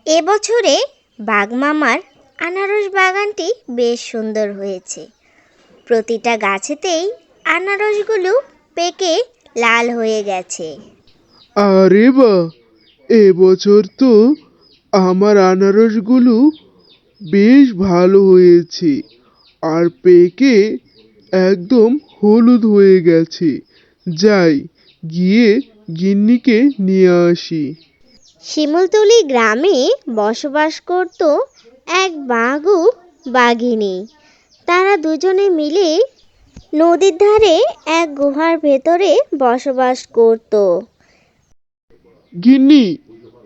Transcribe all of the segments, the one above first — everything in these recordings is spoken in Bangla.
এবছরে বাঘমামার আনারস বাগানটি বেশ সুন্দর হয়েছে। প্রতিটা গাছেতেই আনারসগুলো পেকে লাল হয়ে গেছে। আরে বাহ, এবছর তো আমার আনারসগুলো বেশ ভালো হয়েছে আর পেকে একদম হলুদ হয়ে গেছে। যাই, গিয়ে গিন্নিকে নিয়ে আসি। শিমুলতলি গ্রামে বসবাস করত এক বাঘ ও বাঘিনী। তারা দুজনে মিলে নদীর ধারে এক গুহার ভেতরে বসবাস করত। গিন্নি,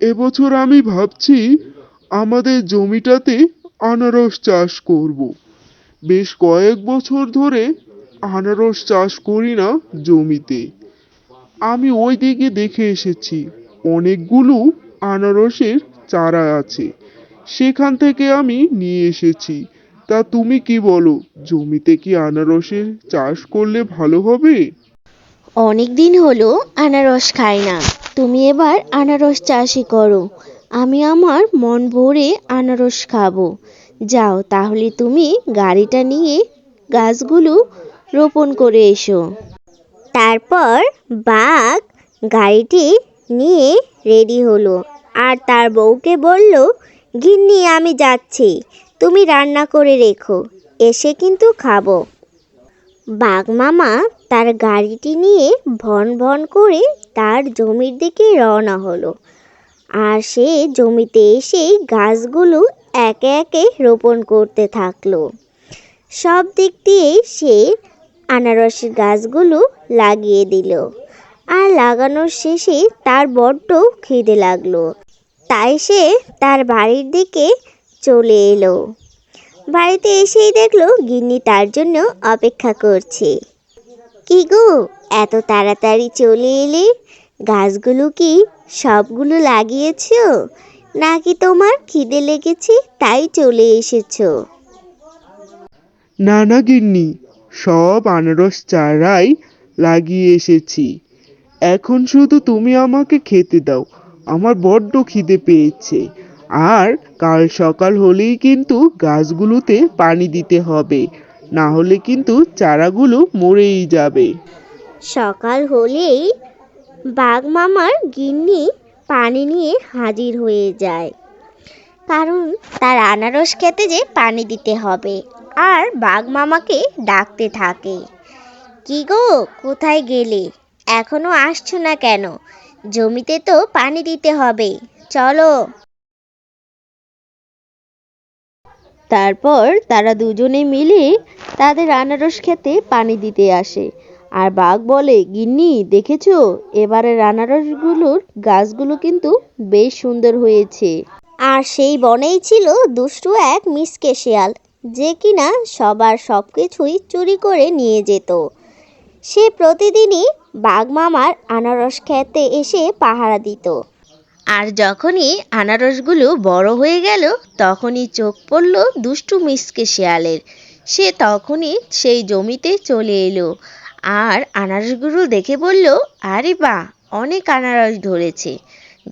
এবছর আমি ভাবছি আমাদের জমিটাতে আনারস চাষ করব। বেশ কয়েক বছর ধরে আনারস চাষ করি না জমিতে। আমি ওই দিকে দেখে এসেছি অনেকগুলো আনারসের চারা আছে, সেখান থেকে আমি নিয়ে এসেছি। তা তুমি কি বলো, জমিতে কি আনারসের চাষ করলে ভালো হবে? অনেক দিন হলো আনারস খাই না, তুমি এবার আনারস চাষই করো। আমি আমার মন ভরে আনারস খাবো। যাও তাহলে তুমি গাড়িটা নিয়ে গাছগুলো রোপণ করে এসো। তারপর বাঘ গাড়িটি নিয়ে রেডি হলো আর তার বউকে বলল, গিন্নি আমি যাচ্ছি, তুমি রান্না করে রেখো, এসে কিন্তু খাবো। বাঘ মামা তার গাড়িটি নিয়ে ভন ভন করে তার জমির দিকে রওনা হলো। আর সে জমিতে এসে গাছগুলো একে একে রোপণ করতে থাকলো। সব দিক দিয়ে সে আনারসের গাছগুলো লাগিয়ে দিল। আর লাগানোর শেষে তার বড্ড খিদে লাগলো, তাই সে তার বাড়ির দিকে চলে এলো। বাড়িতে এসেই দেখলো গিন্নি তার জন্য অপেক্ষা করছে। কি গো, এত তাড়াতাড়ি চলে এলে? গাছগুলো কি সবগুলো লাগিয়েছো, নাকি তোমার খিদে লেগেছে তাই চলে এসেছো? না না গিন্নি, সব আনারস চারাই লাগিয়ে এসেছি। এখন শুধু তুমি আমাকে খেতে দাও, আমার বড্ড খিদে পেয়েছে। আর কাল সকাল হলেই কিন্তু গাছগুলোতে পানি দিতে হবে, না হলে কিন্তু চারাগুলো মরেই যাবে। সকাল হলেই বাঘ মামার গিন্নি পানি নিয়ে হাজির হয়ে যায়, কারণ তার আনারস খেতে যে পানি দিতে হবে। আর বাঘ মামাকে ডাকতে থাকে, কি গো, কোথায় গেলে? এখনো আসছো না কেন? জমিতে তো পানি দিতে হবে, চলো। তারপর তারা দুজনে মিলে তাদের আনারস খেতে পানি দিতে আসে। আর বাঘ বলে, গিন্নি দেখেছো, এবারের আনারসগুলোর গাছগুলো কিন্তু বেশ সুন্দর হয়েছে। আর সেই বনেই ছিল দুষ্টু এক মিসকে শিয়াল, যে কিনা সবার সবকিছুই চুরি করে নিয়ে যেত। সে প্রতিদিনই বাঘ মামার আনারস খেতে এসে পাহারা দিত। আর যখনই আনারসগুলো বড় হয়ে গেল, তখনই চোখ পড়ল দুষ্টু মিসকে শিয়ালের। সে তখনই সেই জমিতে চলে এলো আর আনারসগুলো দেখে বলল, আরে বাহ, অনেক আনারস ধরেছে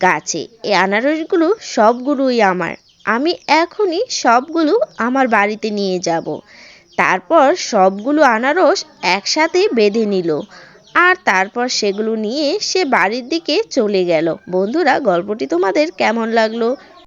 গাছে। এই আনারসগুলো সবগুলোই আমার, আমি এখনই সবগুলো আমার বাড়িতে নিয়ে যাব। তারপর সবগুলো আনারস একসাথে বেঁধে নিল আর তারপর সেগুলো নিয়ে সে বাড়ির দিকে চলে গেল। বন্ধুরা, গল্পটি তোমাদের কেমন লাগলো